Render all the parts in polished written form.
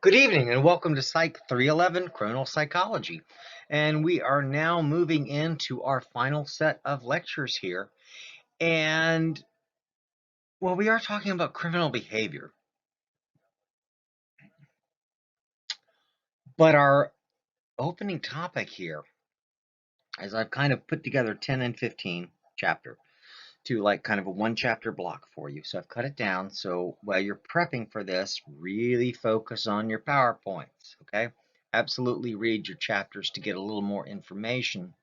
Good evening and welcome to Psych 311 Criminal Psychology. And we are now moving into our final set of lectures here. And well, we are talking about criminal behavior. But our opening topic here, as I've kind of put together 10 and 15 chapter to like kind of a one chapter block for you. So I've cut it down. So while you're prepping for this, really focus on your PowerPoints, okay? Absolutely read your chapters to get a little more information.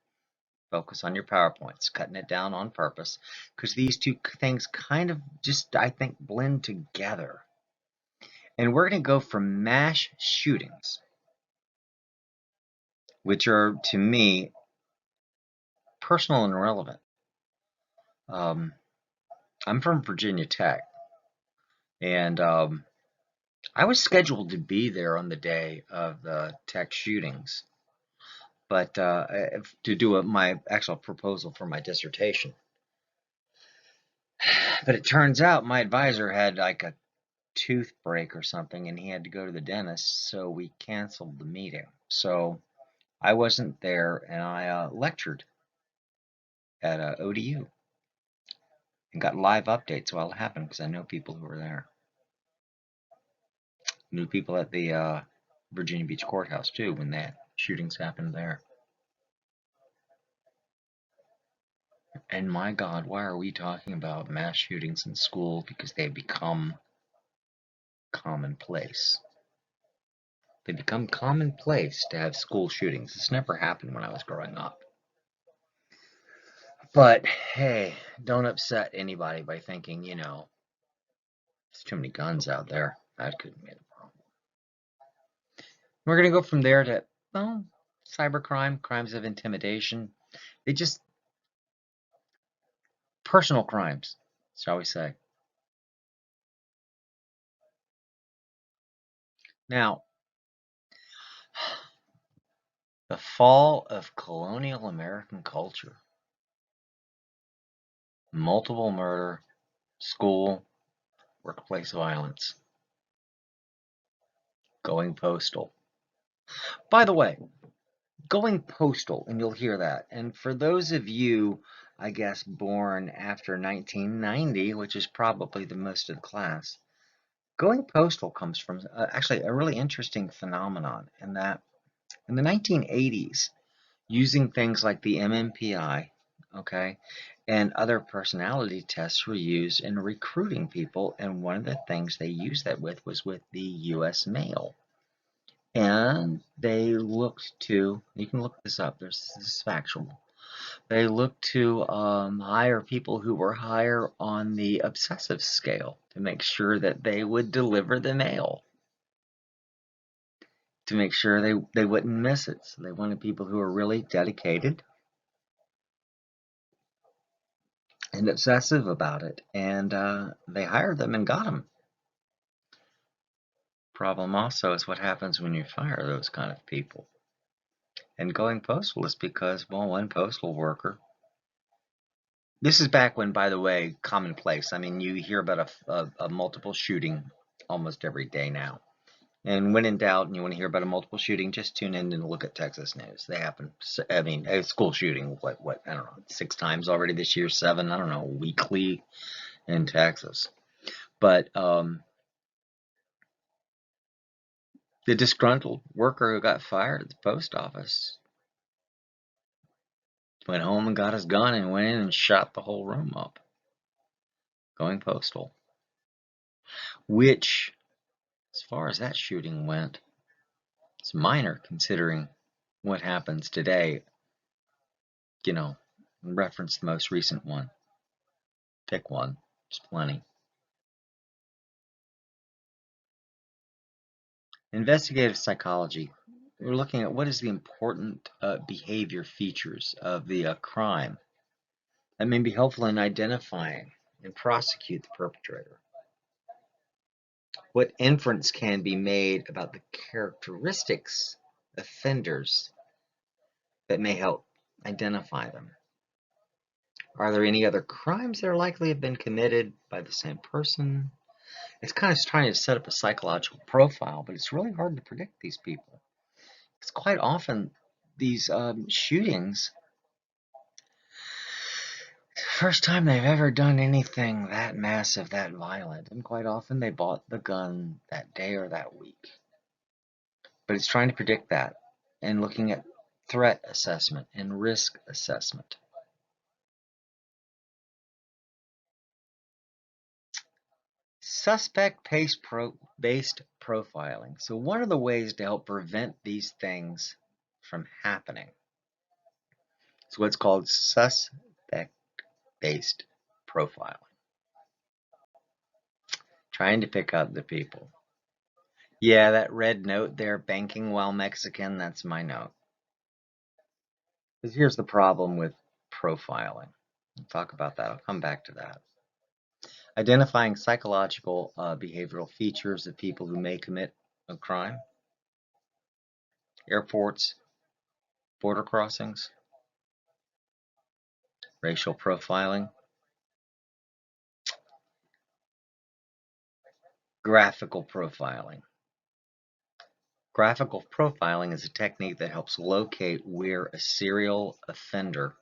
Focus on your PowerPoints, cutting it down on purpose, because these two things kind of just, I think, blend together. And we're going to go from mass shootings, which are, to me, personal and relevant. I'm from Virginia Tech, and I was scheduled to be there on the day of the Tech shootings, but to do my actual proposal for my dissertation. But it turns out my advisor had like a tooth break or something and he had to go to the dentist, so we canceled the meeting. So I wasn't there, and I lectured at ODU and got live updates while it happened because I know people who were there. Knew people at the Virginia Beach courthouse too when that shootings happened there. And my God, why are we talking about mass shootings in school? Because they've become commonplace. They become commonplace to have school shootings. This never happened when I was growing up. But hey, don't upset anybody by thinking, there's too many guns out there. That couldn't be the problem. We're going to go from there to, well, cybercrime, crimes of intimidation. They just, personal crimes, shall we say. Now, the fall of colonial American culture. Multiple murder, school, workplace violence. Going postal. By the way, going postal, and you'll hear that. And for those of you, I guess, born after 1990, which is probably the most of the class, going postal comes from actually a really interesting phenomenon in that in the 1980s, using things like the MMPI, okay, and other personality tests were used in recruiting people, and one of the things they used that with was with the U.S. mail. And they looked to, you can look this up, this is factual. They looked to hire people who were higher on the obsessive scale to make sure that they would deliver the mail, to make sure they wouldn't miss it. So they wanted people who were really dedicated and obsessive about it. And they hired them and got them. Problem also is what happens when you fire those kind of people. And going postal is because, well, one postal worker. This is back when, by the way, commonplace. I mean, you hear about a multiple shooting almost every day now. And when in doubt and you want to hear about a multiple shooting, just tune in and look at Texas news. They happen. I mean, a school shooting, what, I don't know, 6 times already this year, 7, I don't know, weekly in Texas. But the disgruntled worker who got fired at the post office went home and got his gun and went in and shot the whole room up. Going postal. Which, as far as that shooting went, it's minor considering what happens today. Reference the most recent one. Pick one. There's plenty. Investigative psychology. We're looking at what is the important behavior features of the crime that may be helpful in identifying and prosecute the perpetrator. What inference can be made about the characteristics of offenders that may help identify them? Are there any other crimes that are likely to have been committed by the same person? It's kind of trying to set up a psychological profile, but it's really hard to predict these people. It's quite often these shootings, first time they've ever done anything that massive, that violent, and quite often they bought the gun that day or that week. But it's trying to predict that and looking at threat assessment and risk assessment. Suspect-based profiling. So one of the ways to help prevent these things from happening is what's called suspect-based profiling. Trying to pick out the people. Yeah, that red note there, banking while Mexican, that's my note. Because here's the problem with profiling. We'll talk about that. I'll come back to that. Identifying psychological behavioral features of people who may commit a crime. Airports, border crossings, racial profiling, graphical profiling. Graphical profiling is a technique that helps locate where a serial offender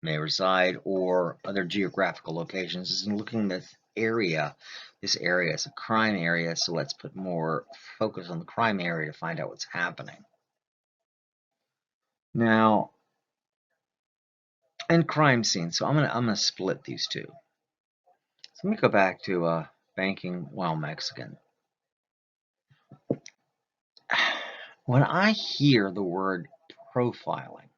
may reside or other geographical locations. Is looking at this area is a crime area, so let's put more focus on the crime area to find out what's happening. Now, and crime scene. So I'm gonna split these two. So let me go back to banking while Mexican. When I hear the word profiling,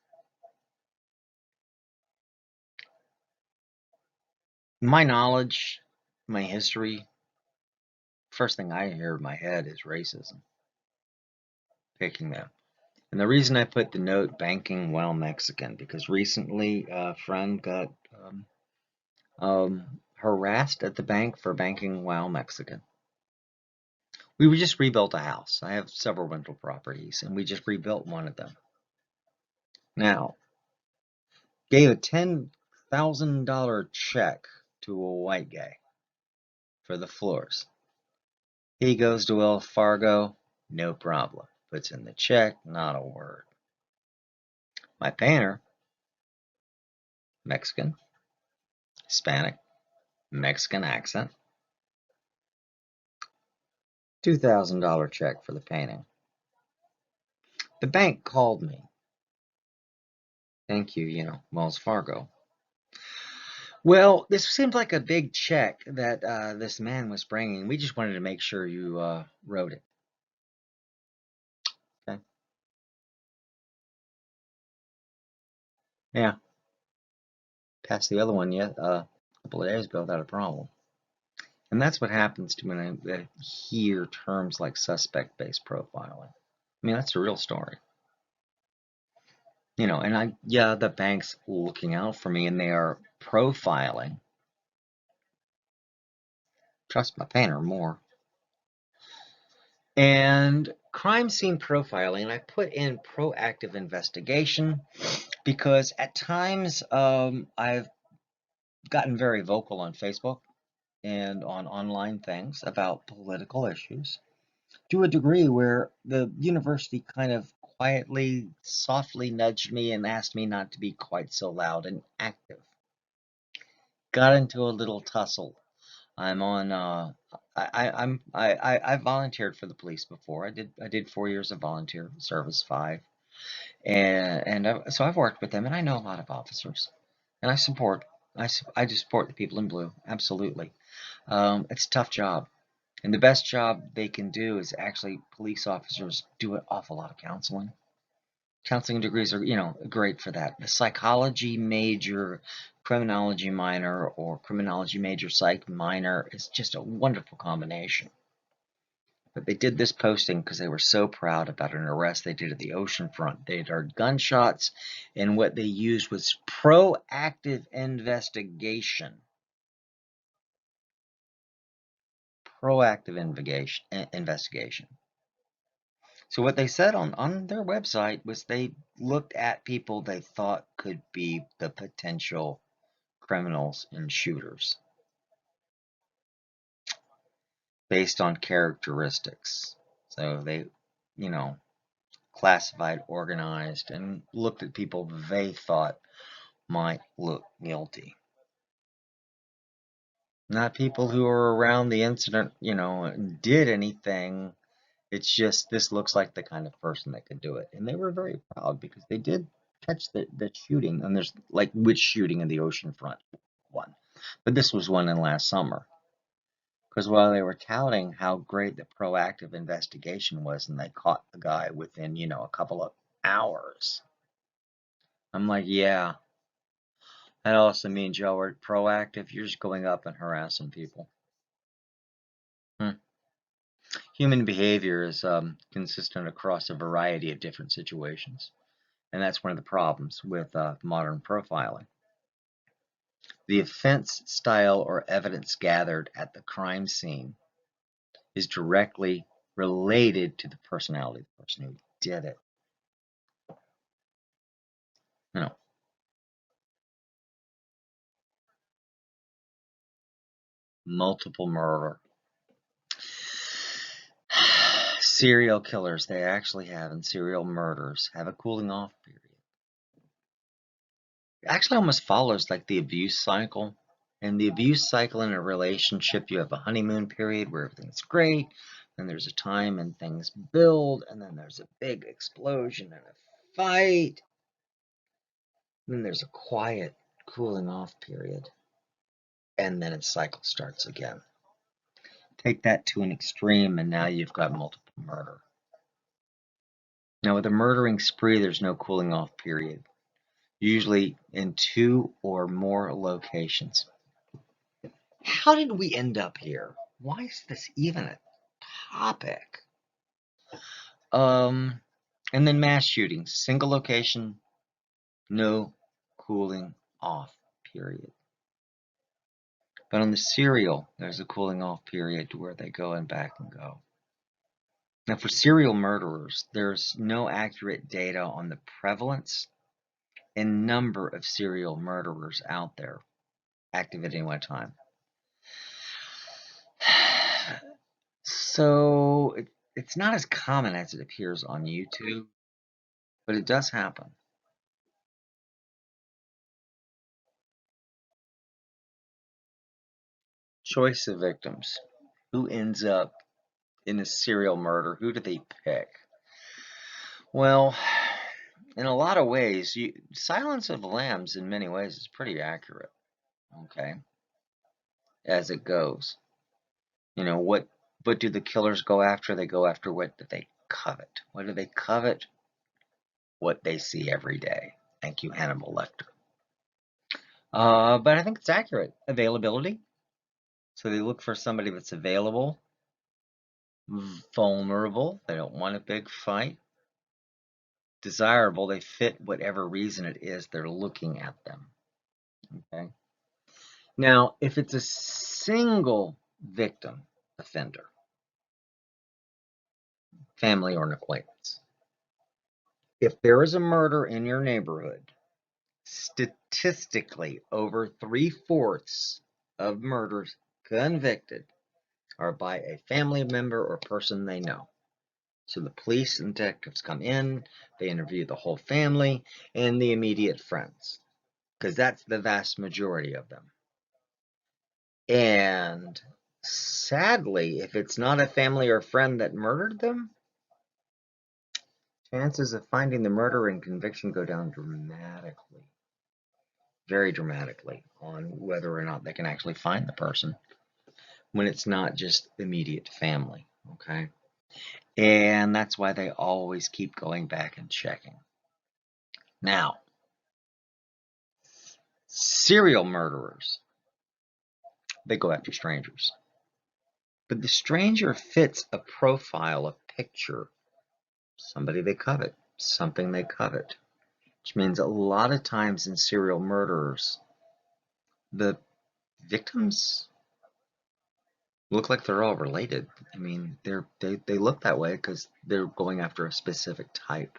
my knowledge, my history, first thing I hear in my head is racism. Picking them. And the reason I put the note banking while Mexican, because recently a friend got harassed at the bank for banking while Mexican. We just rebuilt a house. I have several rental properties, and we just rebuilt one of them. Now, gave a $10,000 check to a white guy for the floors. He goes to Wells Fargo, no problem. Puts in the check, not a word. My painter, Mexican, Hispanic, Mexican accent, $2,000 check for the painting. The bank called me. Thank you, Wells Fargo. Well, this seems like a big check that this man was bringing. We just wanted to make sure you wrote it. Okay. Yeah. Passed the other one yet a couple of days ago without a problem. And that's what happens to when I hear terms like suspect-based profiling. I mean, that's the real story. And the bank's looking out for me and they are profiling. Trust my painter more. And crime scene profiling, and I put in proactive investigation because at times I've gotten very vocal on Facebook and on online things about political issues to a degree where the university kind of quietly, softly nudged me and asked me not to be quite so loud and active. Got into a little tussle. I'm on. I volunteered for the police before. I did 4 years of volunteer service, 5, so I've worked with them, and I know a lot of officers, and I just support the people in blue, absolutely. It's a tough job, and the best job they can do is actually police officers do an awful lot of counseling. Counseling degrees are, great for that. The psychology major, criminology minor, or criminology major, psych minor is just a wonderful combination. But they did this posting because they were so proud about an arrest they did at the ocean front. They had heard gunshots, and what they used was proactive investigation. Proactive investigation. So what they said on their website was they looked at people they thought could be the potential criminals and shooters. based on characteristics. So they, you know, classified, organized, and looked at people they thought might look guilty. Not people who were around the incident, did anything. It's just this looks like the kind of person that could do it. And they were very proud because they did catch the shooting. And there's like which shooting in the oceanfront one. But this was one in last summer. Because while they were touting how great the proactive investigation was and they caught the guy within, a couple of hours, I'm like, yeah, that also means y'all were proactive. You're just going up and harassing people. Human behavior is consistent across a variety of different situations. And that's one of the problems with modern profiling. The offense style or evidence gathered at the crime scene is directly related to the personality of the person who did it. You know, multiple murder. Serial killers, they actually have, and serial murders have a cooling off period. It actually almost follows like the abuse cycle. In the abuse cycle in a relationship, you have a honeymoon period where everything's great. Then there's a time and things build, and then there's a big explosion and a fight. Then there's a quiet cooling off period, and then its cycle starts again. Take that to an extreme, and now you've got multiple murder. Now, with a murdering spree, there's no cooling off period, usually in 2 or more locations. How did we end up here? Why is this even a topic? And then mass shootings, single location, no cooling off period. But on the serial, there's a cooling off period where they go and back and go. Now, for serial murderers, there's no accurate data on the prevalence and number of serial murderers out there active at any one time. So it's not as common as it appears on YouTube, but it does happen. Choice of victims. Who ends up in a serial murder? Who do they pick? Well, in a lot of ways, Silence of the Lambs in many ways is pretty accurate, okay, as it goes. What do the killers go after? They go after what do they covet? What do they covet? What they see every day. Thank you, Hannibal Lecter. But I think it's accurate. Availability. So they look for somebody that's available, vulnerable. They don't want a big fight. Desirable. They fit whatever reason it is they're looking at them. Okay. Now, if it's a single victim offender, family or an acquaintance, if there is a murder in your neighborhood, statistically, over 3/4 of murders convicted are by a family member or person they know. So the police and detectives come in, they interview the whole family and the immediate friends, because that's the vast majority of them. And sadly, if it's not a family or friend that murdered them, chances of finding the murderer and conviction go down dramatically, very dramatically, on whether or not they can actually find the person when it's not just immediate family, okay? And that's why they always keep going back and checking. Now, serial murderers, they go after strangers. But the stranger fits a profile, a picture, somebody they covet, something they covet. Which means a lot of times in serial murderers, the victims look like they're all related. I mean, they look that way because they're going after a specific type.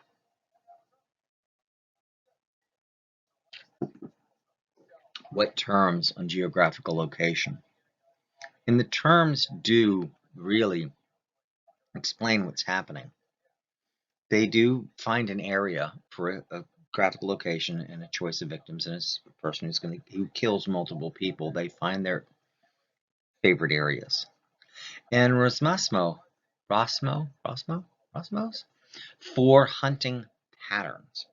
What terms on geographical location? And the terms do really explain what's happening. They do find an area for a graphic location and a choice of victims, and it's a person who kills multiple people. They find their favorite areas. And Rosmos, for hunting patterns.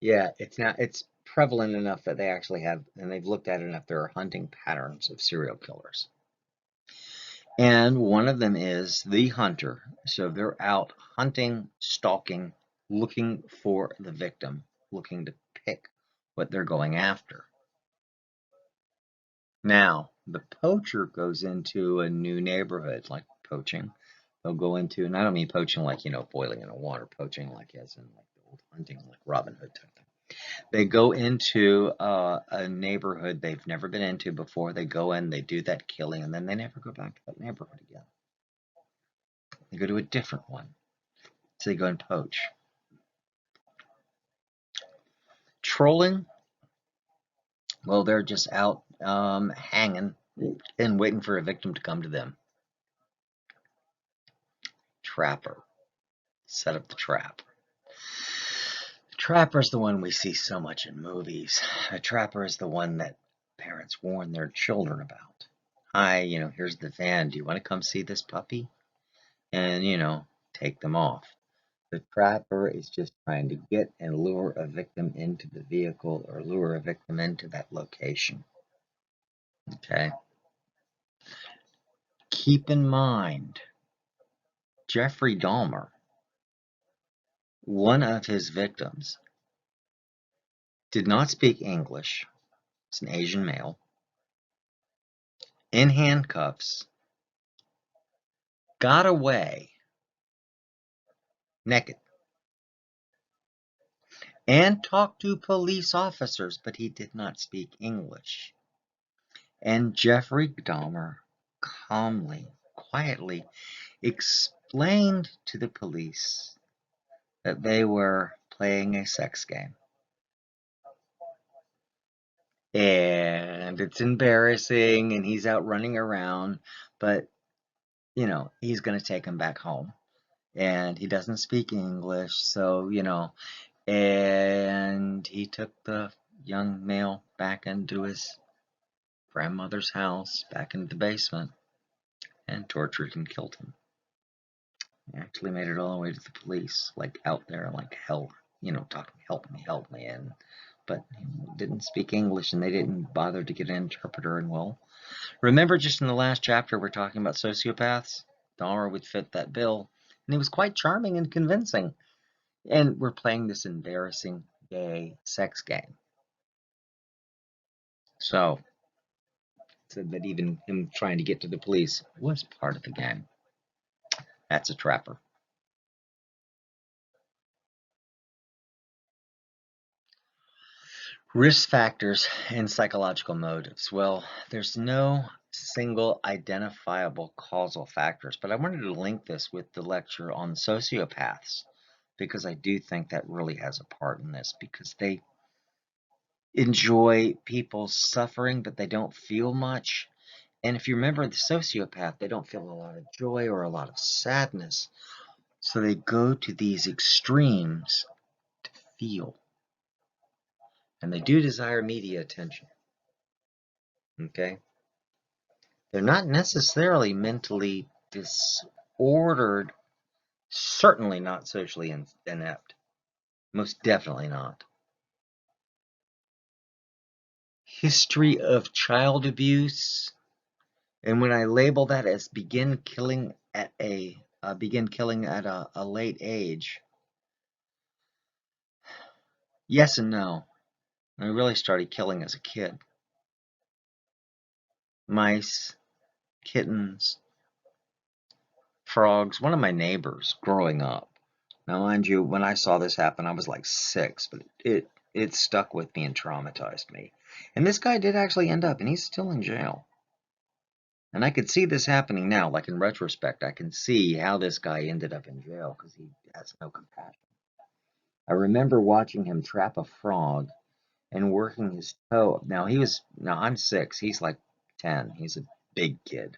Yeah, it's prevalent enough that they actually have, and they've looked at it enough. There are hunting patterns of serial killers, and one of them is the hunter. So they're out hunting, stalking, looking for the victim, looking to pick what they're going after. Now, the poacher goes into a new neighborhood, like poaching. They'll go into, and I don't mean poaching like, boiling in a water, poaching like as in like the old hunting, like Robin Hood type thing. They go into a neighborhood they've never been into before. They go in, they do that killing, and then they never go back to that neighborhood again. They go to a different one. So they go and poach. Trolling, well, they're just out hanging and waiting for a victim to come to them. Trapper, set up the trap. Trapper is the one we see so much in movies. A trapper is the one that parents warn their children about. Hi, here's the van. Do you want to come see this puppy? And, take them off. The trapper is just trying to get and lure a victim into the vehicle or lure a victim into that location. Okay? Keep in mind, Jeffrey Dahmer, one of his victims, did not speak English. It's an Asian male. In handcuffs, got away naked, and talked to police officers, but he did not speak English. And Jeffrey Dahmer calmly, quietly explained to the police that they were playing a sex game. And it's embarrassing, and he's out running around, but, he's going to take him back home. And he doesn't speak English, so, and he took the young male back into his grandmother's house, back into the basement, and tortured and killed him. He actually made it all the way to the police, like out there, like hell, talking, help me, and but he didn't speak English, and they didn't bother to get an interpreter. And well, remember, just in the last chapter, we're talking about sociopaths. Dahmer would fit that bill, and he was quite charming and convincing. And we're playing this embarrassing gay sex game. So that even him trying to get to the police was part of the game. That's a trapper. Risk factors and psychological motives. Well, there's no single identifiable causal factors, but I wanted to link this with the lecture on sociopaths because I do think that really has a part in this because they enjoy people suffering, but they don't feel much. And if you remember the sociopath, they don't feel a lot of joy or a lot of sadness. So they go to these extremes to feel. And they do desire media attention. Okay? They're not necessarily mentally disordered, certainly not socially inept. Most definitely not. History of child abuse. And when I label that as begin killing at a late age, yes and no. I really started killing as a kid. Mice, kittens, frogs. One of my neighbors growing up. Now, mind you, when I saw this happen, I was like 6, but it stuck with me and traumatized me. And this guy did actually end up, and he's still in jail. And I could see this happening now, like in retrospect, I can see how this guy ended up in jail because he has no compassion. I remember watching him trap a frog and working his toe. Now I'm 6, he's like 10. He's a big kid.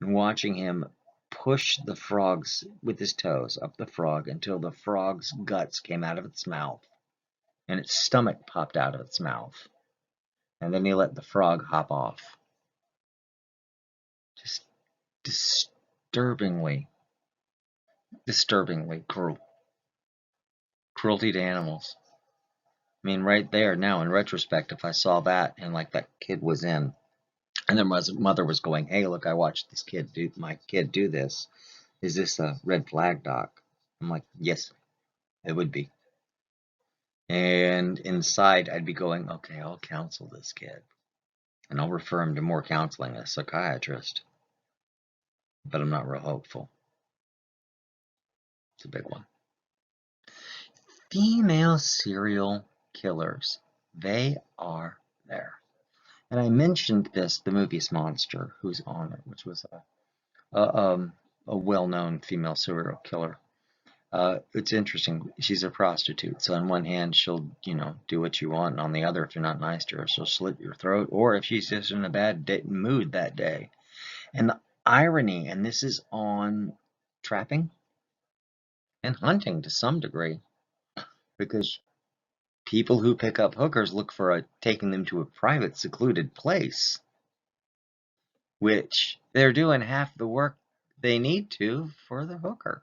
and watching him push the frogs with his toes up the frog until the frog's guts came out of its mouth and its stomach popped out of its mouth. And then he let the frog hop off. Just disturbingly, disturbingly cruel. Cruelty to animals. I mean, right there now, in retrospect, if I saw that and like that kid was in, and then my mother was going, "Hey, look, I watched my kid do this. Is this a red flag, doc?" I'm like, "Yes, it would be." And inside, I'd be going, "Okay, I'll counsel this kid, and I'll refer him to more counseling, a psychiatrist." But I'm not real hopeful. It's a big one. Female serial killers. They are there. And I mentioned this, the movie Monster, who's on it, which was a well-known female serial killer. It's interesting. She's a prostitute, so on one hand, she'll do what you want, and on the other, if you're not nice to her, she'll slit your throat, or if she's just in a bad mood that day. And the irony, and this is on trapping and hunting to some degree, because people who pick up hookers look for taking them to a private, secluded place, which they're doing half the work they need to for the hooker.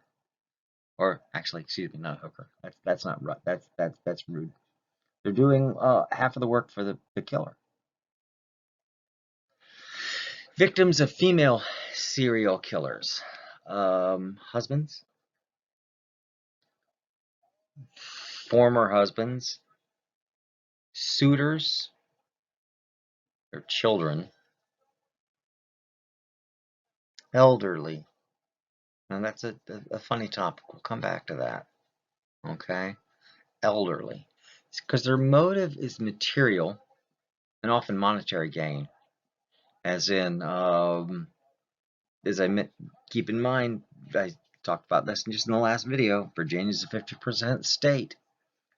Or actually, excuse me, not a hooker. That's not right. That's rude. They're doing half of the work for the killer. Victims of female serial killers. Husbands, former husbands, suitors, or children, elderly. And that's a funny topic. We'll come back to that. Okay? Elderly. Because their motive is material and often monetary gain. As in, as I meant, keep in mind, I talked about this just in the last video, Virginia's a 50% state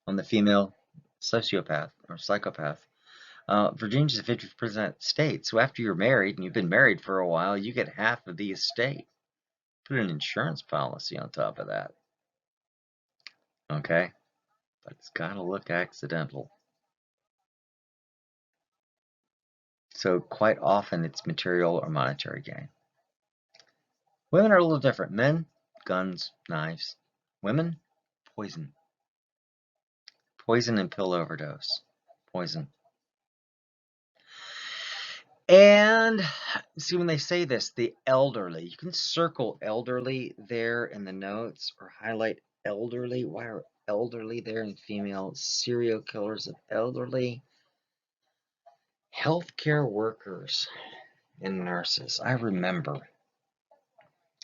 on the female sociopath or psychopath. Virginia's a 50% state, so after you're married and you've been married for a while, you get half of the estate. Put an insurance policy on top of that. Okay? But it's gotta look accidental. So quite often it's material or monetary gain. Women are a little different. Men, guns, knives. Women, poison. Poison and pill overdose. Poison. And see, when they say this, the elderly, you can circle elderly there in the notes or highlight elderly. Why are elderly there in female serial killers of elderly? Healthcare workers and nurses. I remember.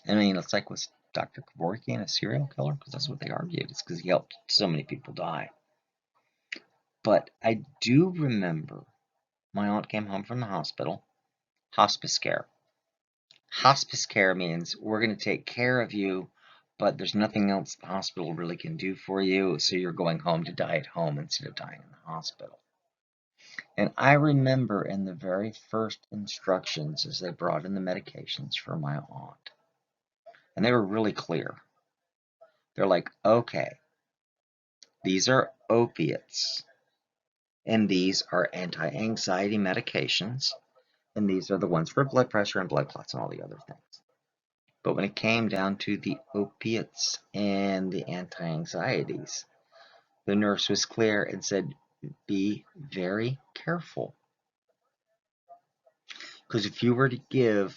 I mean, it's like, was Dr. Kevorkian a serial killer? Because that's what they argued. It's because he helped so many people die. But I do remember my aunt came home from the hospital. Hospice care. Hospice care means we're going to take care of you, but there's nothing else the hospital really can do for you, so you're going home to die at home instead of dying in the hospital. And I remember in the very first instructions as they brought in the medications for my aunt, and they were really clear. They're like, okay, these are opiates, and these are anti-anxiety medications, and these are the ones for blood pressure and blood clots and all the other things. But when it came down to the opiates and the anti-anxieties, the nurse was clear and said, be very careful. Because if you were to give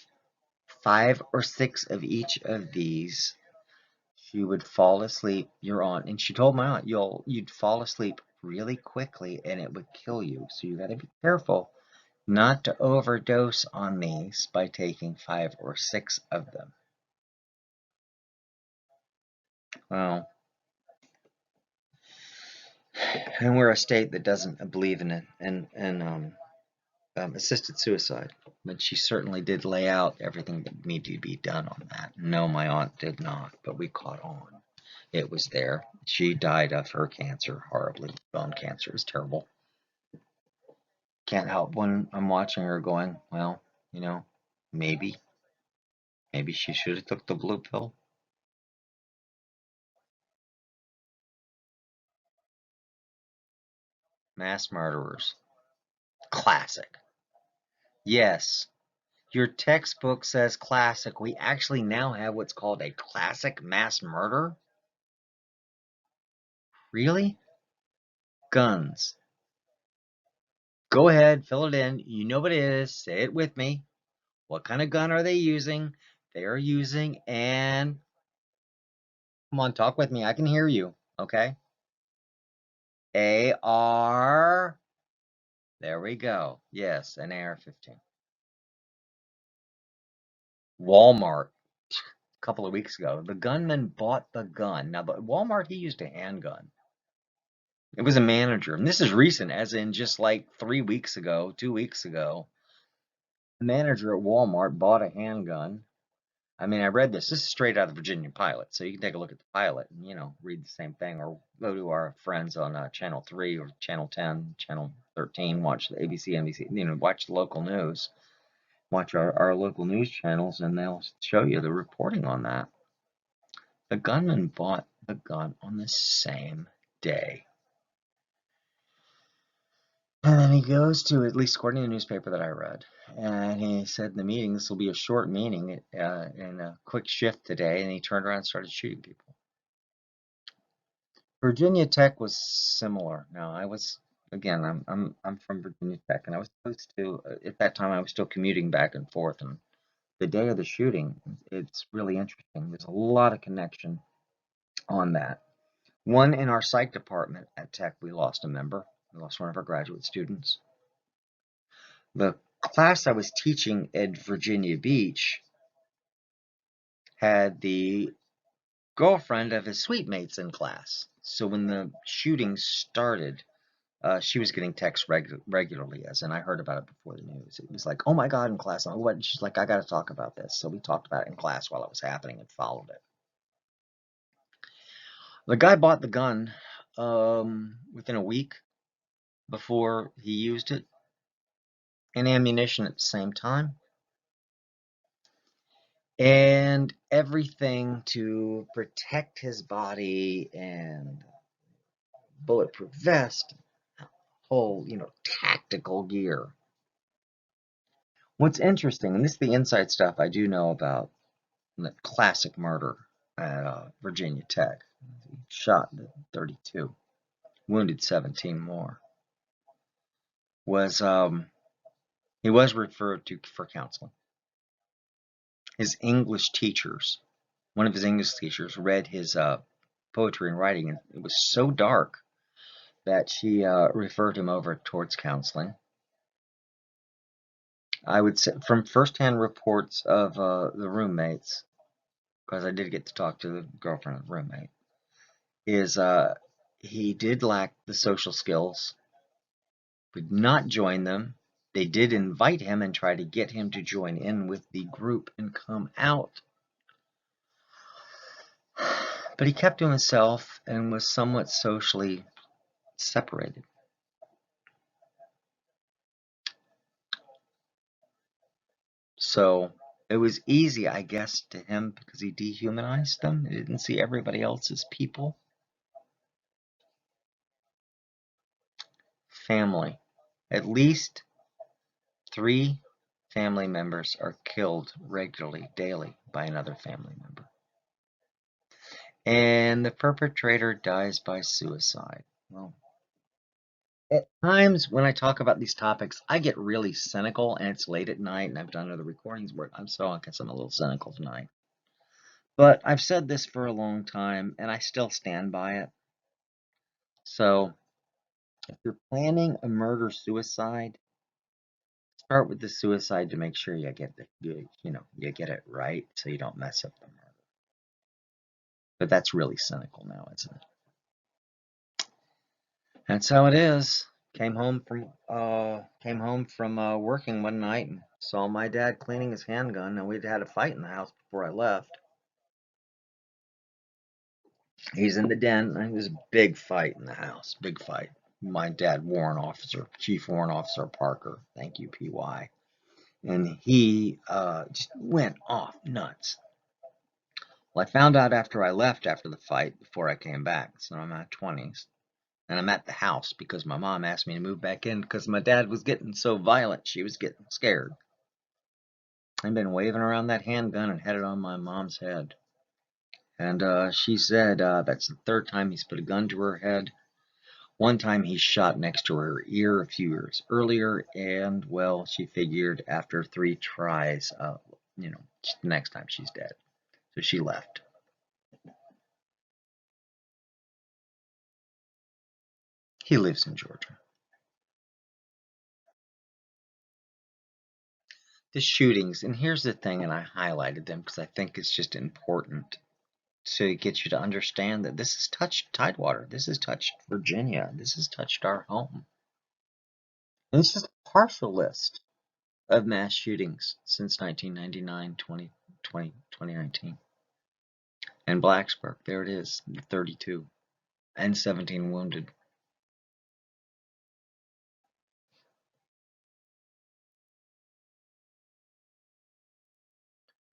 5 or 6 of each of these, she would fall asleep, your aunt. And she told my aunt, you'd fall asleep really quickly and it would kill you. So you got to be careful not to overdose on these by taking 5 or 6 of them. Well, and we're a state that doesn't believe in it, and assisted suicide. But she certainly did lay out everything that needed to be done on that. No, my aunt did not, but we caught on. It was there. She died of her cancer horribly. Bone cancer is terrible. Can't help when I'm watching her going, well, maybe. Maybe she should have took the blue pill. Mass murderers. Classic. Yes. Your textbook says classic. We actually now have what's called a classic mass murder. Really? Guns. Go ahead, fill it in. You know what it is. Say it with me. What kind of gun are they using? They are using an. Come on, talk with me. I can hear you. Okay. AR. There we go. Yes, an AR-15. Walmart. A couple of weeks ago, the gunman bought the gun. Now, but Walmart, he used a handgun. It was a manager, and this is recent, as in just like 3 weeks ago, 2 weeks ago. The manager at Walmart bought a handgun. I mean, I read this. This is straight out of the Virginia Pilot, so you can take a look at the pilot and, read the same thing, or go to our friends on Channel 3 or Channel 10, Channel 13, watch the ABC, NBC, watch the local news, watch our local news channels, and they'll show you the reporting on that. The gunman bought the gun on the same day. And then he goes to, at least according to the newspaper that I read, and he said in the meeting, this will be a short meeting in a quick shift today, and he turned around and started shooting people. Virginia Tech was similar. Now, again, I'm from Virginia Tech, and I was supposed to, at that time, I was still commuting back and forth, and the day of the shooting, it's really interesting. There's a lot of connection on that. One, in our psych department at Tech, we lost a member. We lost one of our graduate students. The class I was teaching at Virginia Beach had the girlfriend of his suite mates in class. So when the shooting started, she was getting texts regularly, as in I heard about it before the news. It was like, oh my God, in class. I'm like, what? She's like, I got to talk about this. So we talked about it in class while it was happening and followed it. The guy bought the gun within a week before he used it, and ammunition at the same time, and everything to protect his body, and bulletproof vest, whole, tactical gear. What's interesting, and this is the inside stuff I do know about the classic murder at Virginia Tech. He shot 32, wounded 17 more. Was he was referred to for counseling. His English teachers, one of his English teachers, read his poetry and writing, and it was so dark that she referred him over towards counseling. I would say from firsthand reports of the roommates, because I did get to talk to the girlfriend of the roommate, is he did lack the social skills, would not join them. They did invite him and try to get him to join in with the group and come out. But he kept to himself and was somewhat socially separated. So it was easy, I guess, to him because he dehumanized them. He didn't see everybody else as people. Family. At least 3 family members are killed regularly, daily, by another family member. And the perpetrator dies by suicide. Well, at times when I talk about these topics, I get really cynical, and it's late at night, and I've done other recordings where I guess I'm a little cynical tonight. But I've said this for a long time, and I still stand by it. So, if you're planning a murder-suicide, start with the suicide to make sure you get you get it right, so you don't mess up the murder. But that's really cynical now, isn't it? That's how it is. Came home from working one night and saw my dad cleaning his handgun, and we'd had a fight in the house before I left. He's in the den. And there's a big fight in the house. Big fight. My dad, Chief Warrant Officer Parker. Thank you, PY. and he just went off nuts. Well, I found out after I left after the fight, before I came back, so I'm in my 20s. And I'm at the house because my mom asked me to move back in because my dad was getting so violent, she was getting scared. I've been waving around that handgun and had it on my mom's head. And she said that's the third time he's put a gun to her head. One time he shot next to her ear a few years earlier, and well, she figured after 3 tries, the next time she's dead. So she left. He lives in Georgia. The shootings, and here's the thing, and I highlighted them because I think it's just important to get you to understand that this has touched Tidewater. This has touched Virginia. This has touched our home. And it's just a partial list of mass shootings since 1999, 2019. And Blacksburg, there it is, 32 and 17 wounded.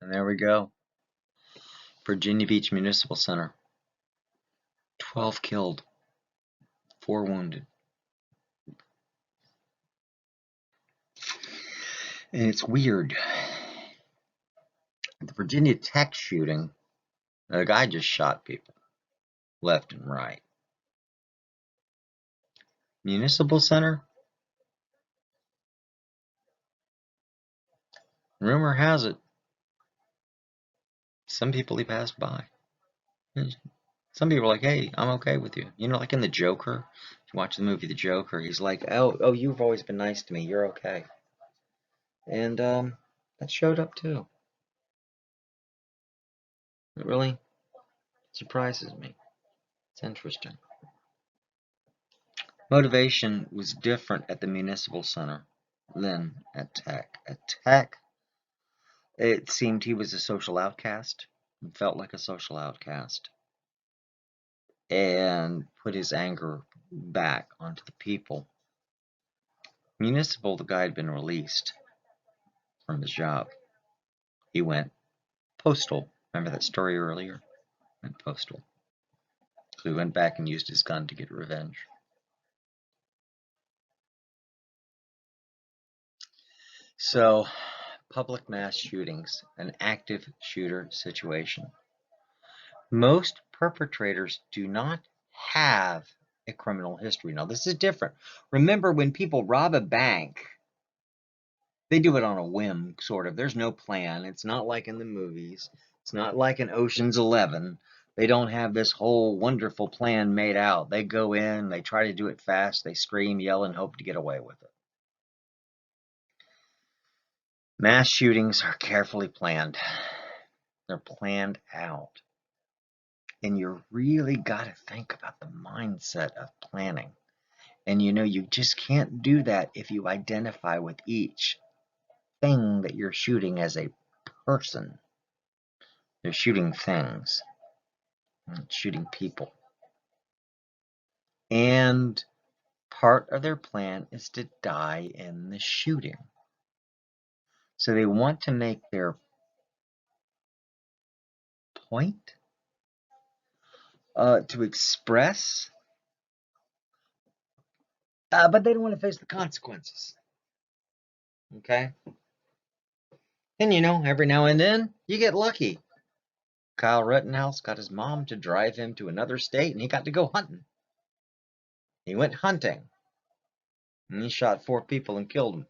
And there we go. Virginia Beach Municipal Center, 12 killed, 4 wounded. And it's weird. The Virginia Tech shooting, the guy just shot people left and right. Municipal Center, rumor has it, some people he passed by. Some people are like, hey, I'm okay with you. You know, like in The Joker, if you watch the movie The Joker, he's like, oh, you've always been nice to me. You're okay. And that showed up too. It really surprises me. It's interesting. Motivation was different at the Municipal Center than at Tech. At Tech, it seemed he was a social outcast and felt like a social outcast and put his anger back onto the people. Municipal, the guy had been released from his job. He went postal. Remember that story earlier? Went postal. So he went back and used his gun to get revenge. So, public mass shootings, an active shooter situation. Most perpetrators do not have a criminal history. Now, this is different. Remember, when people rob a bank, they do it on a whim, sort of. There's no plan. It's not like in the movies. It's not like in Ocean's 11. They don't have this whole wonderful plan made out. They go in, they try to do it fast, they scream, yell, and hope to get away with it. Mass shootings are carefully planned. They're planned out. And you really got to think about the mindset of planning. And you just can't do that if you identify with each thing that you're shooting as a person. They're shooting things, not shooting people. And part of their plan is to die in the shooting. So they want to make their point, to express, but they don't want to face the consequences. Okay? And every now and then, you get lucky. Kyle Rittenhouse got his mom to drive him to another state, and he got to go hunting. He went hunting, and he shot 4 people and killed them.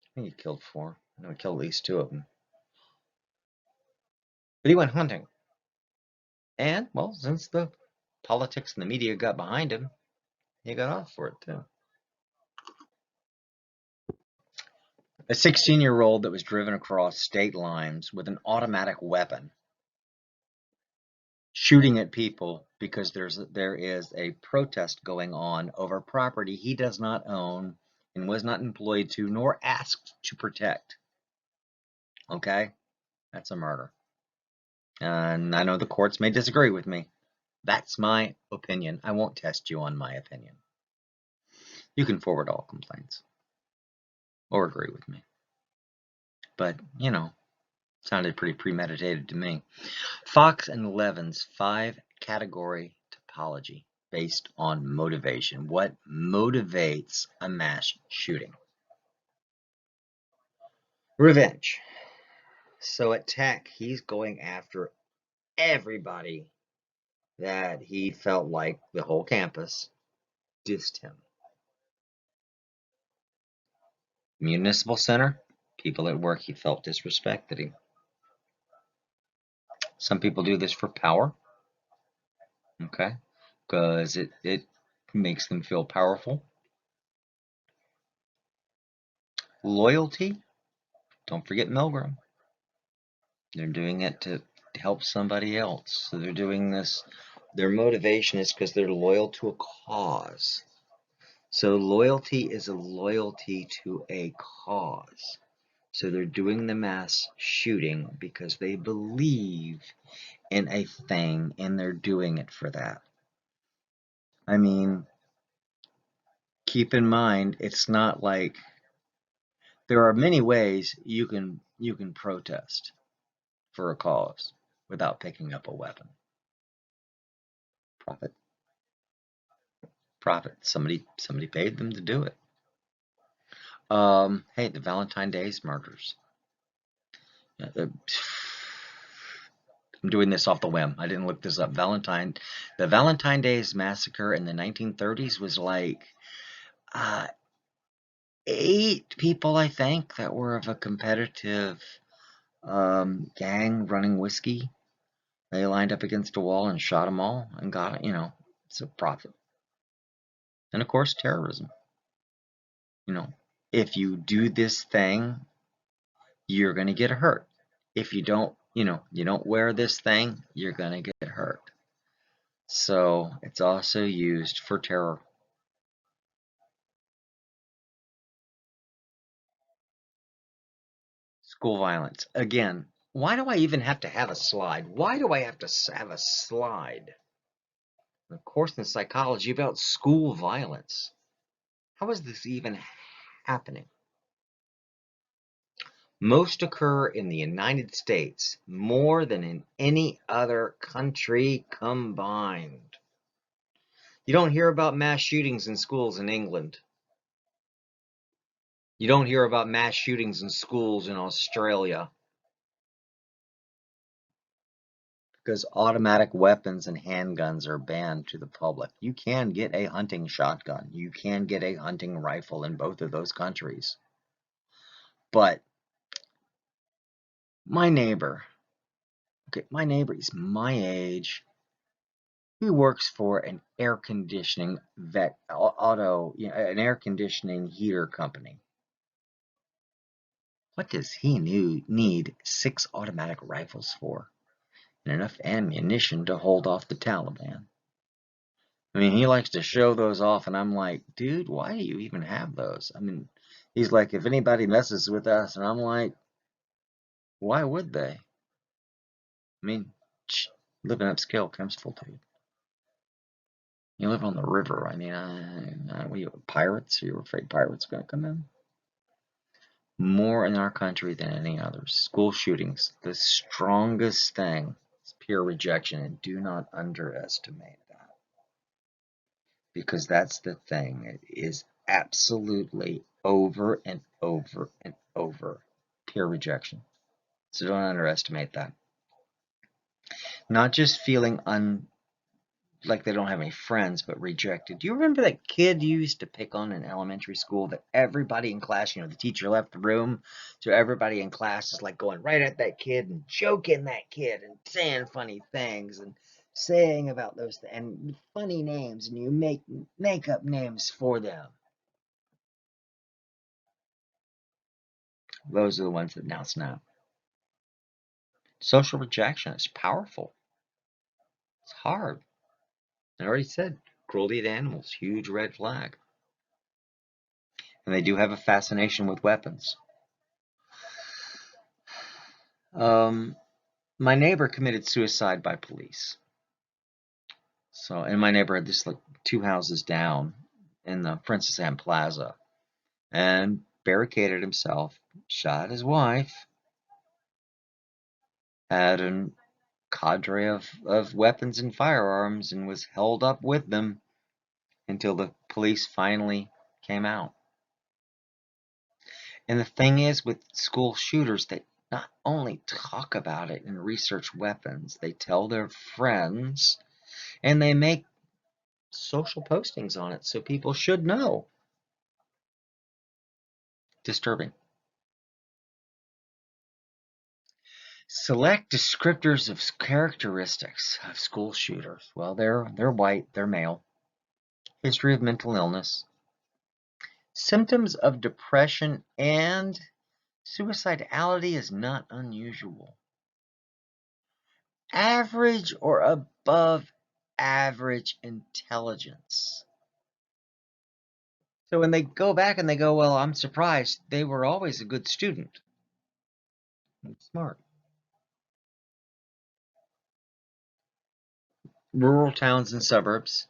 I think he killed 4. I know he killed at least 2 of them. But he went hunting. And, well, since the politics and the media got behind him, he got off for it, too. A 16-year-old that was driven across state lines with an automatic weapon, shooting at people because there is a protest going on over property he does not own and was not employed to nor asked to protect. Okay? That's a murder. And I know the courts may disagree with me. That's my opinion. I won't test you on my opinion. You can forward all complaints or agree with me. but, you know, sounded pretty premeditated to me. Fox and Levin's 5-category topology based on motivation. What motivates a mass shooting? Revenge. So at Tech, he's going after everybody that he felt like the whole campus dissed him. Municipal Center, people at work he felt disrespected him. Some people do this for power, okay, because it makes them feel powerful. Loyalty, don't forget Milgram. They're doing it to help somebody else. So they're doing this, their motivation is because they're loyal to a cause. So loyalty is a loyalty to a cause. So they're doing the mass shooting because they believe in a thing and they're doing it for that. I mean, keep in mind, it's not like there are many ways you can protest for a cause without picking up a weapon. Profit. Profit. Somebody paid them to do it. Hey, the Valentine Days murders. I'm doing this off the whim. I didn't look this up. The Valentine Days massacre in the 1930s was like 8 people, I think, that were of a competitive gang running whiskey. They lined up against a wall and shot them all and got it. You know, it's a profit. And of course, terrorism. You know, if you do this thing, you're going to get hurt. If you don't, you don't wear this thing, you're going to get hurt. So it's also used for terror. School violence. Again, why do I even have to have a slide? Why do I have to have a slide? A course in psychology about school violence. How is this even happening? Most occur in the United States more than in any other country combined. You don't hear about mass shootings in schools in England. You don't hear about mass shootings in schools in Australia. Because automatic weapons and handguns are banned to the public. You can get a hunting shotgun. You can get a hunting rifle in both of those countries. But my neighbor, he's my age. He works for an air conditioning an air conditioning heater company. What does he need 6 automatic rifles for? And enough ammunition to hold off the Taliban. I mean, he likes to show those off, and I'm like, dude, why do you even have those? I mean, he's like, if anybody messes with us, and I'm like, why would they? I mean, living upscale comes full dude. You live on the river. I mean, what are you, pirates? Are you afraid pirates are going to come in? More in our country than any others. School shootings, the strongest thing is peer rejection, and do not underestimate that. Because that's the thing. It is absolutely over and over and over peer rejection. So don't underestimate that. Not just feeling like they don't have any friends, but rejected. Do you remember that kid you used to pick on in elementary school that everybody in class, the teacher left the room, so everybody in class is like going right at that kid and joking that kid and saying funny things and saying about those and funny names, and you make up names for them. Those are the ones that now snap. Social rejection is powerful. It's hard. I already said cruelty to animals, huge red flag. And they do have a fascination with weapons. My neighbor committed suicide by police. So in my neighborhood, this is like 2 houses down in the Princess Anne Plaza, and barricaded himself, shot his wife, had a cadre of weapons and firearms and was held up with them until the police finally came out. And the thing is, with school shooters, they not only talk about it and research weapons, they tell their friends and they make social postings on it, so people should know. Disturbing. Select descriptors of characteristics of school shooters. Well, they're white, they're male. History of mental illness. Symptoms of depression and suicidality is not unusual. Average or above average intelligence. So when they go back and they go, well, I'm surprised, they were always a good student. Smart. Rural towns and suburbs.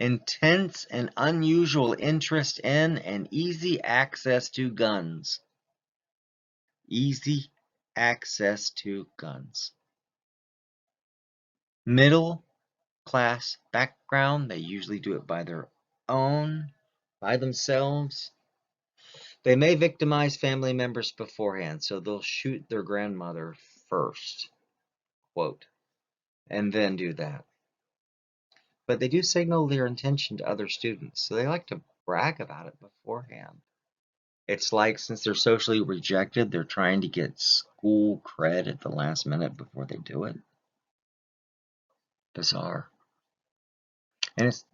Intense and unusual interest in and easy access to guns. Easy access to guns. Middle class background. They usually do it by their own, by themselves. They may victimize family members beforehand, so they'll shoot their grandmother first, quote, and then do that. But they do signal their intention to other students, so they like to brag about it beforehand. It's like since they're socially rejected, they're trying to get school cred at the last minute before they do it. Bizarre. And it's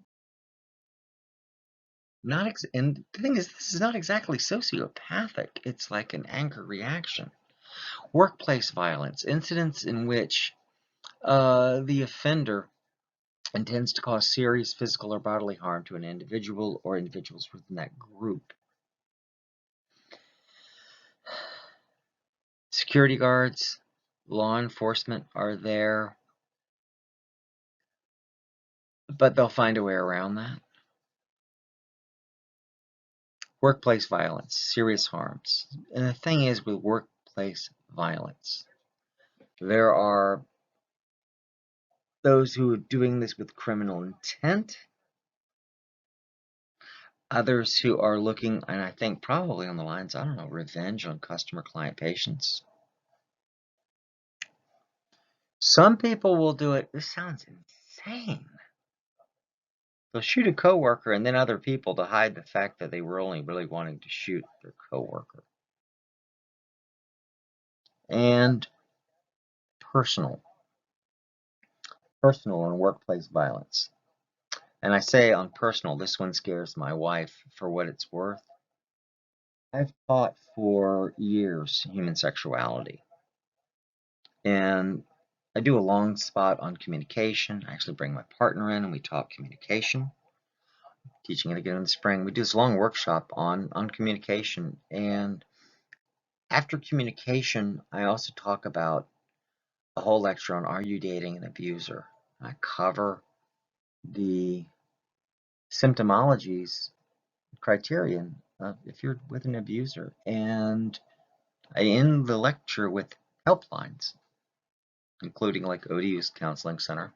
not, and the thing is, this is not exactly sociopathic. It's like an anger reaction. Workplace violence, incidents in which the offender intends to cause serious physical or bodily harm to an individual or individuals within that group. Security guards, law enforcement are there, but they'll find a way around that. Workplace violence, serious harms. And the thing is with workplace violence, there are those who are doing this with criminal intent, others who are looking, and I think probably on the lines, I don't know, revenge on customer client patients. Some people will do it, this sounds insane. They'll shoot a coworker and then other people to hide the fact that they were only really wanting to shoot their coworker. And personal and workplace violence. And I say on personal, this one scares my wife for what it's worth. I've taught for years human sexuality. And I do a long spot on communication. I actually bring my partner in and we talk communication. Teaching it again in the spring. We do this long workshop on communication. And after communication, I also talk about a whole lecture on are you dating an abuser? I cover the symptomologies criterion of if you're with an abuser. And I end the lecture with helplines, including like ODU's Counseling Center,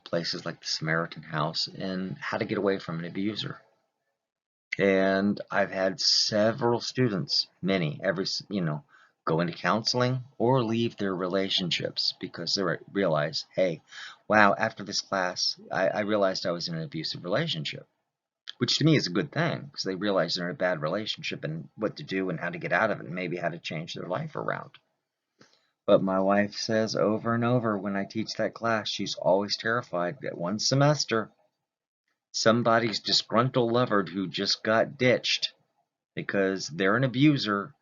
places like the Samaritan House, and how to get away from an abuser. And I've had several students, many, go into counseling or leave their relationships because they realize, hey, wow, after this class, I realized I was in an abusive relationship. Which to me is a good thing because they realize they're in a bad relationship and what to do and how to get out of it and maybe how to change their life around. But my wife says over and over when I teach that class, she's always terrified that one semester somebody's disgruntled lover who just got ditched because they're an abuser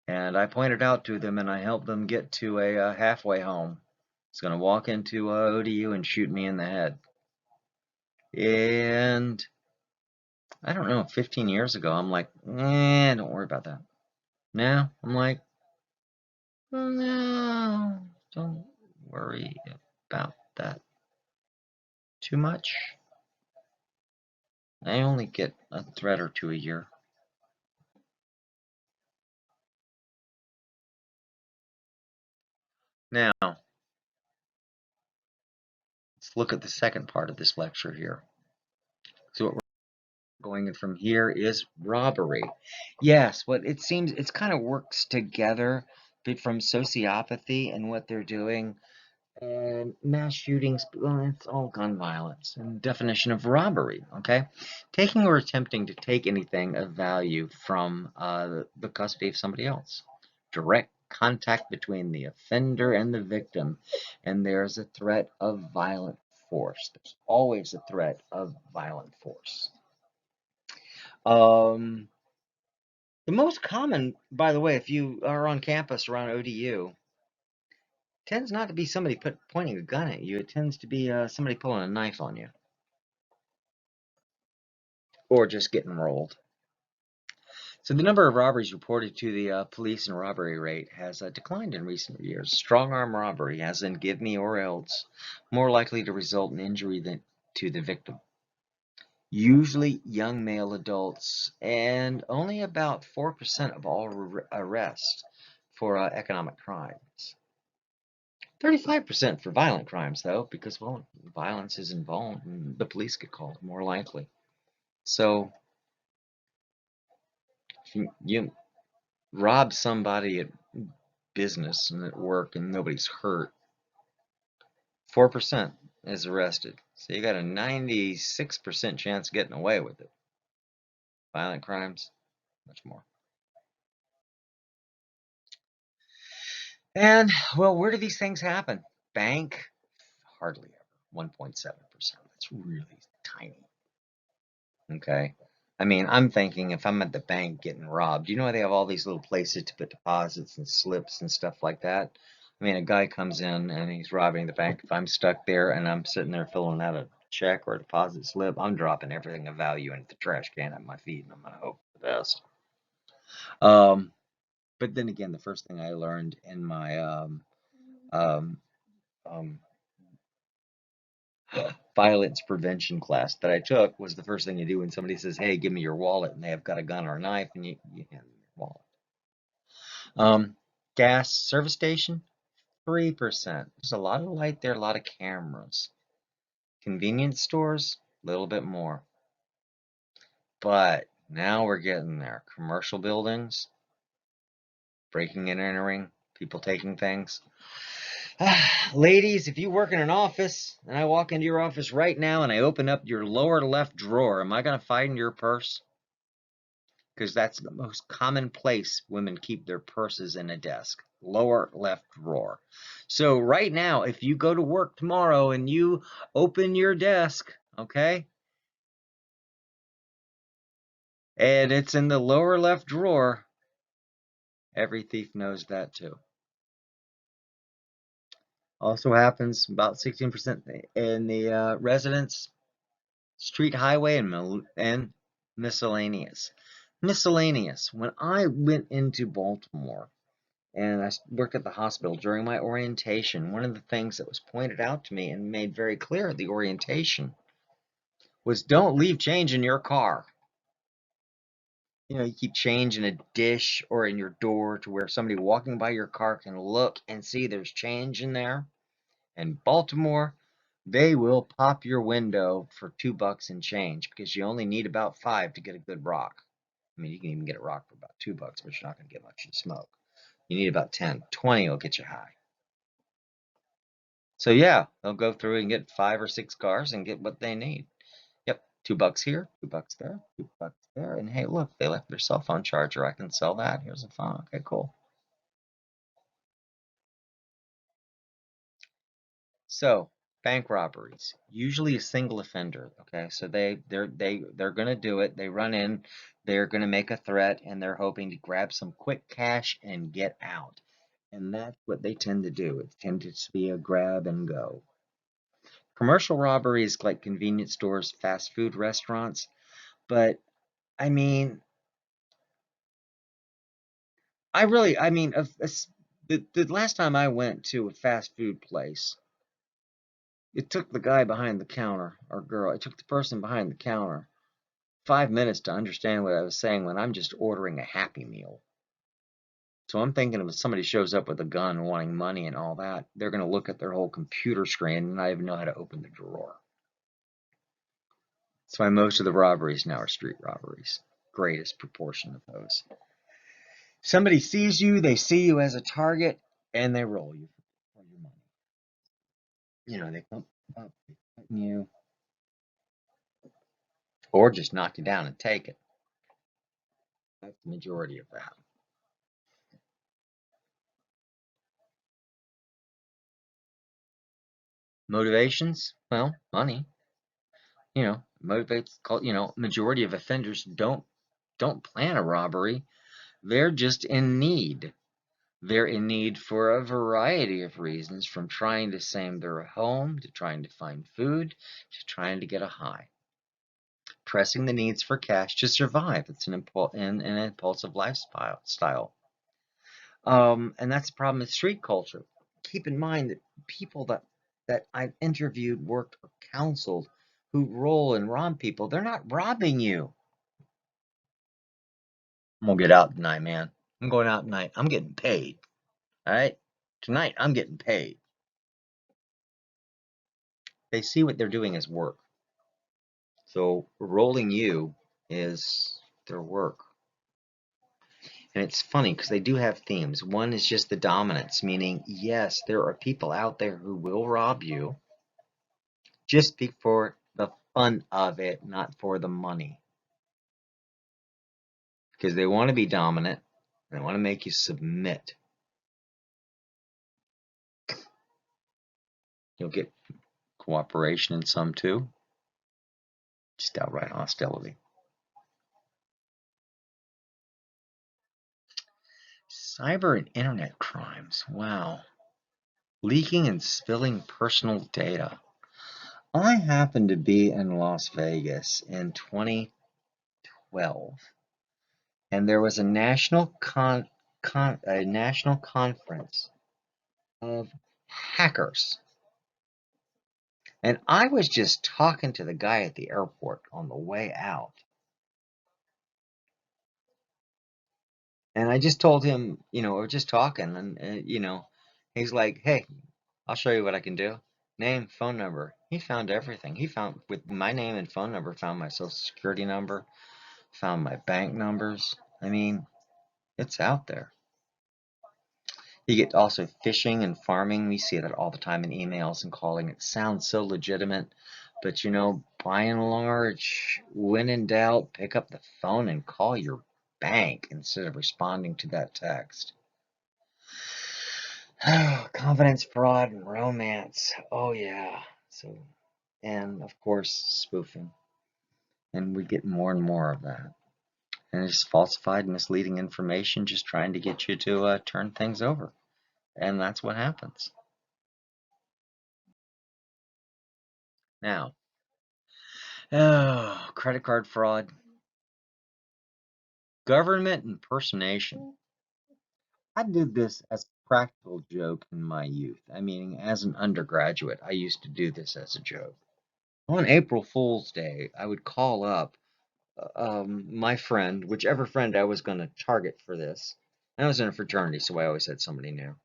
and I pointed out to them and I helped them get to a halfway home. It's going to walk into ODU and shoot me in the head. And I don't know, 15 years ago, I'm like, don't worry about that. Now, I'm like, no, don't worry about that too much. I only get a threat or two a year. Now, let's look at the second part of this lecture here. So what we're going in from here is robbery. Yes, what it seems, it's kind of works together, but from sociopathy and what they're doing, and mass shootings, well, it's all gun violence and definition of robbery, okay? Taking or attempting to take anything of value from the custody of somebody else. Direct contact between the offender and the victim, and there's a threat of violent force. There's always a threat of violent force. The most common, by the way, if you are on campus around ODU, tends not to be somebody pointing a gun at you. It tends to be somebody pulling a knife on you or just getting rolled. So the number of robberies reported to the police and robbery rate has declined in recent years. Strong arm robbery, as in give me or else, more likely to result in injury than to the victim. Usually young male adults, and only about 4% of all arrests for economic crimes. 35% for violent crimes, though, because, well, violence is involved and the police get called more likely. So, if you rob somebody at business and at work and nobody's hurt, 4% is arrested. So you got a 96% chance of getting away with it. Violent crimes, much more. And, well, where do these things happen? Bank, hardly ever. 1.7%. That's really tiny. Okay. I mean, I'm thinking if I'm at the bank getting robbed, you know they have all these little places to put deposits and slips and stuff like that? I mean, a guy comes in and he's robbing the bank. If I'm stuck there and I'm sitting there filling out a check or a deposit slip, I'm dropping everything of value into the trash can at my feet and I'm going to hope for the best. But then again, the first thing I learned in my um, um, violence prevention class that I took was the first thing you do when somebody says, "Hey, give me your wallet," and they have got a gun or a knife, and you hand them your wallet. Gas service station, 3%. There's a lot of light there, a lot of cameras. Convenience stores, a little bit more. But now we're getting there. Commercial buildings, breaking and entering, people taking things. Ladies, if you work in an office and I walk into your office right now and I open up your lower left drawer, am I going to find your purse? Because that's the most common place women keep their purses in a desk, lower left drawer. So right now, if you go to work tomorrow and you open your desk, okay, and it's in the lower left drawer, every thief knows that too. Also happens about 16% in the residence, street, highway, and miscellaneous. Miscellaneous. When I went into Baltimore, and I worked at the hospital during my orientation, one of the things that was pointed out to me and made very clear at the orientation was don't leave change in your car. You know, you keep change in a dish or in your door to where somebody walking by your car can look and see there's change in there. In Baltimore, they will pop your window for $2 in change because you only need about 5 to get a good rock. I mean, you can even get a rock for about $2, but you're not going to get much to smoke. You need about 10. 20 will get you high. So yeah, they'll go through and get 5 or 6 cars and get what they need. Yep, $2 here, $2 there, $2 there, and hey, look, they left their cell phone charger. I can sell that. Here's a phone. Okay, cool. So bank robberies, usually a single offender. Okay, so they're gonna do it. They run in, they're gonna make a threat, and they're hoping to grab some quick cash and get out. And that's what they tend to do. It tends to be a grab and go. Commercial robberies like convenience stores, fast food restaurants, but I mean, I mean, the last time I went to a fast food place, it took the guy behind the counter, or girl, it took the person behind the counter 5 minutes to understand what I was saying when I'm just ordering a Happy Meal. So I'm thinking if somebody shows up with a gun wanting money and all that, they're going to look at their whole computer screen and not even know how to open the drawer. That's why most of the robberies now are street robberies. Greatest proportion of those. Somebody sees you, they see you as a target, and they roll you for your money. You know, they come up, they threaten you, or just knock you down and take it. That's the majority of that. Motivations? Well, money. You know, motivates. You know, majority of offenders don't plan a robbery. They're just in need. They're in need for a variety of reasons, from trying to save their home, to trying to find food, to trying to get a high. Pressing the needs for cash to survive. It's an impulsive lifestyle. And that's the problem with street culture. Keep in mind that people that I've interviewed, worked, or counseled who roll and rob people, they're not robbing you. I'm gonna get out tonight, man. I'm going out tonight. I'm getting paid. All right? Tonight, I'm getting paid. They see what they're doing as work. So rolling you is their work. And it's funny because they do have themes. One is just the dominance, meaning, yes, there are people out there who will rob you just for the fun of it, not for the money. Because they want to be dominant, they want to make you submit. You'll get cooperation in some too, just outright hostility. Cyber and internet crimes. Wow. Leaking and spilling personal data. I happened to be in Las Vegas in 2012, and there was a national conference of hackers. And I was just talking to the guy at the airport on the way out. And I just told him, we were just talking, and, he's like, hey, I'll show you what I can do. Name, phone number. He found everything. He found, with my name and phone number, found my social security number, found my bank numbers. I mean, it's out there. You get also phishing and farming. We see that all the time in emails and calling. It sounds so legitimate, but by and large, when in doubt, pick up the phone and call your bank instead of responding to that text. Confidence, fraud, and romance. Oh yeah. So, and of course, spoofing. And we get more and more of that. And it's falsified, misleading information, just trying to get you to turn things over. And that's what happens. Now, credit card fraud, government impersonation. I did this as a practical joke in my youth. I mean, as an undergraduate, I used to do this as a joke. On April Fool's Day, I would call up my friend, whichever friend I was going to target for this. I was in a fraternity, so I always had somebody new.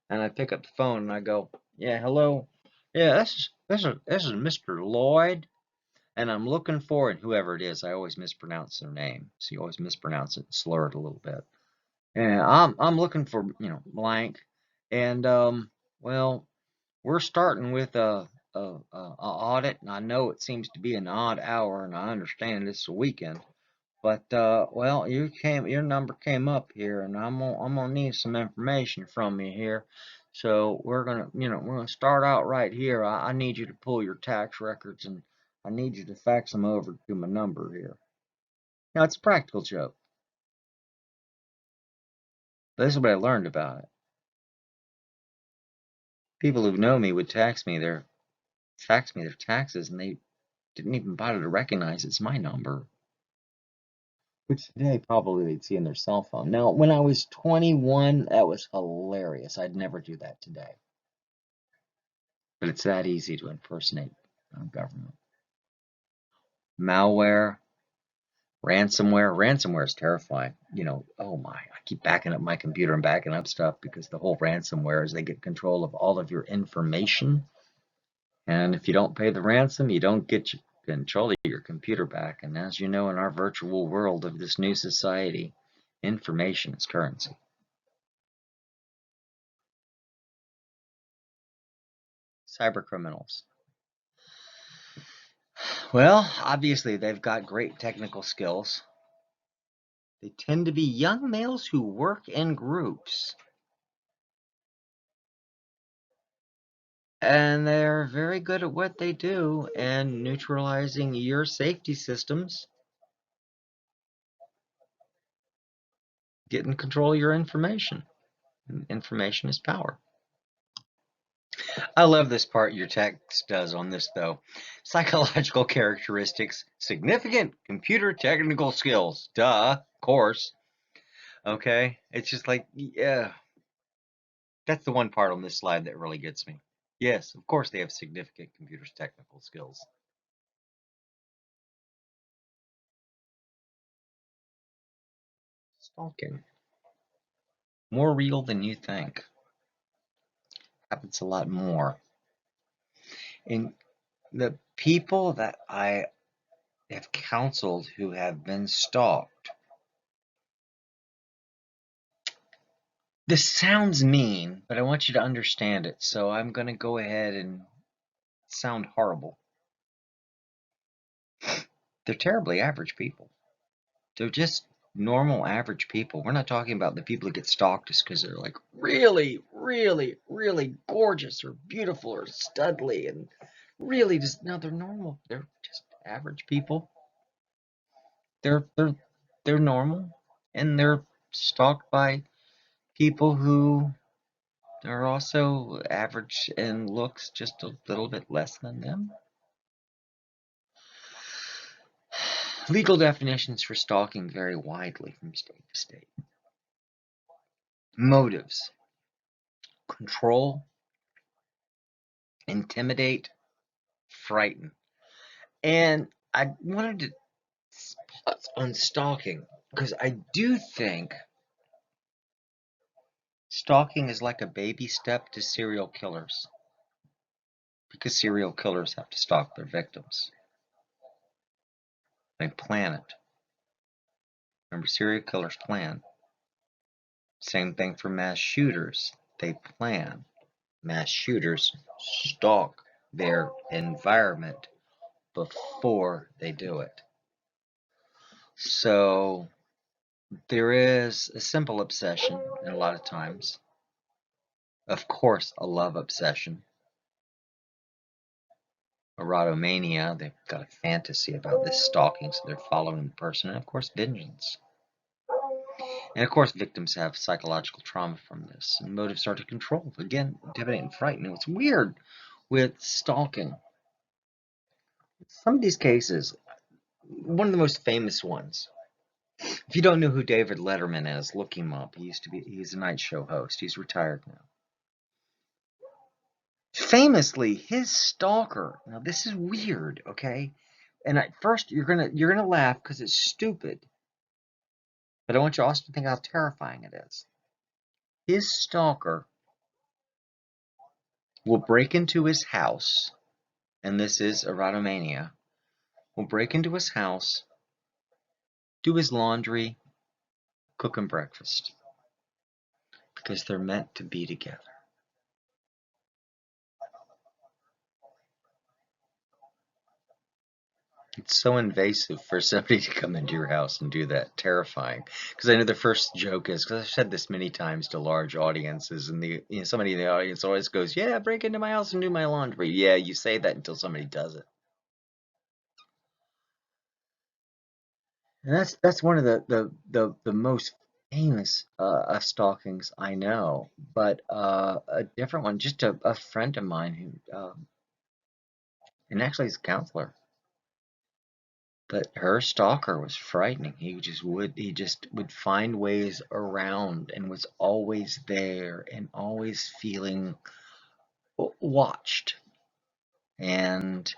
And I pick up the phone and I go, "Yeah, hello. Yeah, this is Mr. Lloyd, and I'm looking for," and whoever it is, I always mispronounce their name, so you always mispronounce it, slur it a little bit. And I'm looking for blank, and well, we're starting with a audit, and I know it seems to be an odd hour, and I understand it's a weekend. But well, your number came up here, and I'm gonna need some information from you here. So we're gonna start out right here. I need you to pull your tax records, and I need you to fax them over to my number here. Now it's a practical joke. But this is what I learned about it. People who know me would fax me their taxes, and they didn't even bother to recognize it's my number. Which today probably they'd see in their cell phone. Now, when I was 21, that was hilarious. I'd never do that today. But it's that easy to impersonate government. Malware. Ransomware is terrifying. Oh my, I keep backing up my computer and backing up stuff because the whole ransomware is they get control of all of your information. And if you don't pay the ransom, you don't get control of your computer back. And as you know, in our virtual world of this new society, information is currency. Cyber criminals. Well, obviously, they've got great technical skills. They tend to be young males who work in groups. And they're very good at what they do and neutralizing your safety systems, getting control of your information. Information is power. I love this part your text does on this, though. Psychological characteristics, significant computer technical skills. Duh, of course. Okay? It's just like, yeah. That's the one part on this slide that really gets me. Yes, of course they have significant computer technical skills. Stalking. More real than you think. Happens a lot more. And the people that I have counseled who have been stalked, this sounds mean, but I want you to understand it, so I'm going to go ahead and sound horrible. They're terribly average people. They're just normal average people. We're not talking about the people who get stalked just because they're like really, really, really gorgeous or beautiful or studly and really just, no, they're normal. They're just average people. They're they're they're normal and they're stalked by people who are also average and looks just a little bit less than them. Legal definitions for stalking vary widely from state to state. Motives: control, intimidate, frighten. And I wanted to pause on stalking because I do think stalking is like a baby step to serial killers because serial killers have to stalk their victims. They plan it. Remember, serial killers plan. Same thing for mass shooters. They plan. Mass shooters stalk their environment before they do it. So there is a simple obsession, and a lot of times, of course, a love obsession. Erotomania, they've got a fantasy about this stalking, so they're following the person, and of course, vengeance. And of course, victims have psychological trauma from this, and motives are to control. Again, intimidate and frighten. And what's weird with stalking, some of these cases, one of the most famous ones, if you don't know who David Letterman is, look him up. He's a night show host. He's retired now. Famously, his stalker. Now this is weird, okay? And at first you're gonna laugh because it's stupid, but I want you also to think how terrifying it is. His stalker will break into his house, and this is erotomania. Will break into his house, do his laundry, cook him breakfast, because they're meant to be together. It's so invasive for somebody to come into your house and do that. Terrifying. Because I know the first joke is, because I've said this many times to large audiences, and somebody in the audience always goes, "Yeah, break into my house and do my laundry." Yeah, you say that until somebody does it. And that's one of the most famous stalkings I know. But a different one, just a friend of mine who, and actually he's a counselor. But her stalker was frightening. He just would find ways around and was always there and always feeling watched. And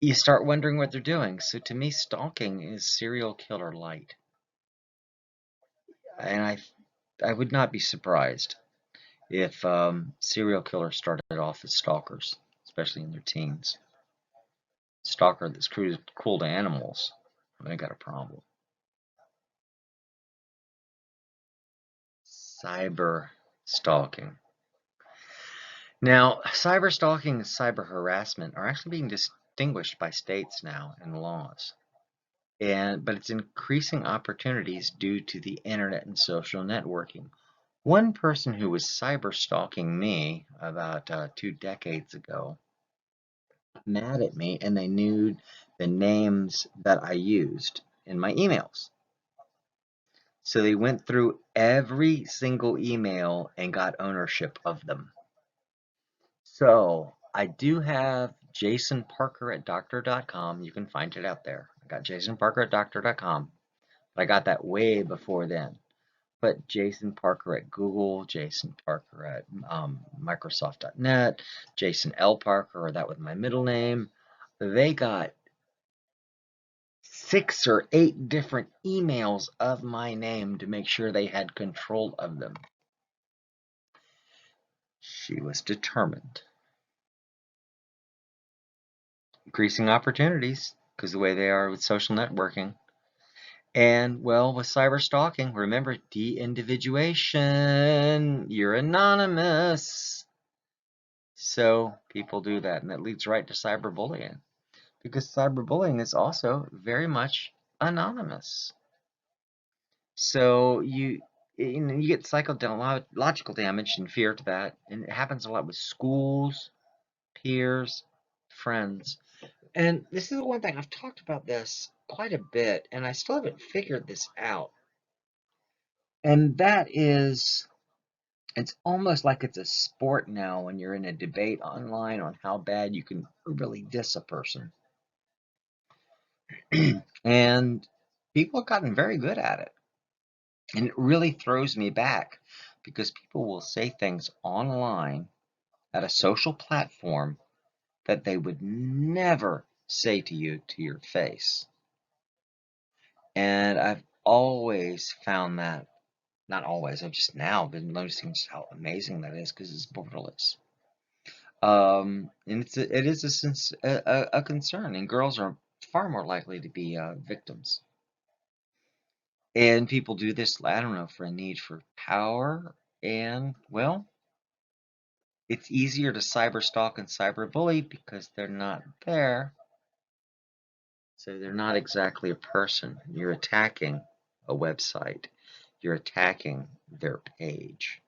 you start wondering what they're doing. So to me, stalking is serial killer light. And I would not be surprised if serial killers started off as stalkers, especially in their teens. Stalker that's cruel to animals, they got a problem. Cyber stalking. Now, cyber stalking and cyber harassment are actually being distinguished by states now in laws. But it's increasing opportunities due to the internet and social networking. One person who was cyber stalking me about 2 decades ago mad at me, and they knew the names that I used in my emails. So they went through every single email and got ownership of them. So I do have Jason Parker at doctor.com. You can find it out there. I got Jason Parker at doctor.com. But I got that way before then. But Jason Parker at Google, Jason Parker at Microsoft.net, Jason L. Parker, or that with my middle name. They got 6 or 8 different emails of my name to make sure they had control of them. She was determined. Increasing opportunities, because the way they are with social networking. And, well, with cyber stalking, remember de-individuation. You're anonymous. So people do that, and that leads right to cyberbullying. Because cyberbullying is also very much anonymous. So you get psychological damage and fear to that, and it happens a lot with schools, peers, friends. And this is the one thing I've talked about this quite a bit, and I still haven't figured this out. And that is, it's almost like it's a sport now when you're in a debate online on how bad you can really diss a person. And people have gotten very good at it. And it really throws me back because people will say things online at a social platform that they would never say to you to your face. And I've always found that, not always, I've just now been noticing just how amazing that is because it's borderless. And it is a concern, and girls are far more likely to be victims. And people do this, I don't know, for a need for power, and, well, it's easier to cyber stalk and cyber bully because they're not there. So they're not exactly a person. You're attacking a website. You're attacking their page.